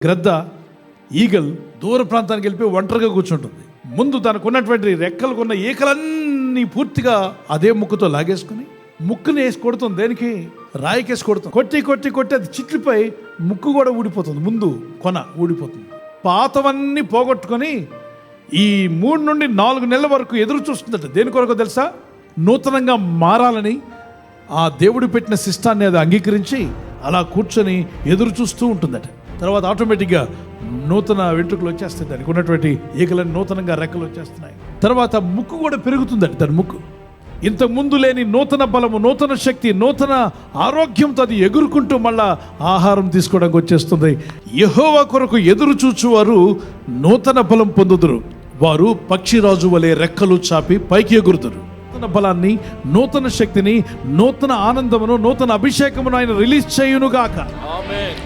గ్రద్ద ఈగల్ దూర ప్రాంతానికి వెళ్ళిపోయి ఒంటరిగా కూర్చుంటుంది. ముందు తనకు ఉన్నటువంటి రెక్కలకున్న ఈకలన్నీ పూర్తిగా అదే ముక్కుతో లాగేసుకుని ముక్కుని వేసి కొడుతుంది. దేనికి? రాయికేసి కొడుతుంది. కొట్టి కొట్టి కొట్టి అది చిట్లిపోయి ముక్కు కూడా ఊడిపోతుంది, ముందు కొన ఊడిపోతుంది. పాతవన్నీ పోగొట్టుకొని ఈ 3 నుండి 4 నెలల వరకు ఎదురు చూస్తుందట. దేని కొరకు తెలుసా? నూతనంగా మారాలని ఆ దేవుడు పెట్టిన శిష్టాన్ని అది అంగీకరించి అలా కూర్చొని ఎదురు చూస్తూ ఉంటుందట. తర్వాత ఆటోమేటిక్గా నూతన వెంట్రుకలు వచ్చేస్తాయి, దానికి ఉన్నటువంటి ఈకలని నూతనంగా రెక్కలు వచ్చేస్తున్నాయి. తర్వాత ముక్కు కూడా పెరుగుతుందట. దాని ముక్కు ఇంతకు ముందు లేని నూతన బలము, నూతన శక్తి, నూతన ఆరోగ్యంతో అది ఎగురుకుంటూ మళ్ళా ఆహారం తీసుకోవడానికి వచ్చేస్తుంది. యెహోవా కొరకు ఎదురు చూచువారు నూతన బలం పొందుదురు, వారు పక్షిరాజు వలె రెక్కలు చాపి పైకి ఎగురుదురు. నూతన బలాన్ని, నూతన శక్తిని, నూతన ఆనందమును, నూతన అభిషేకమును ఆయన రిలీజ్ చేయునుగాక. ఆమేన్.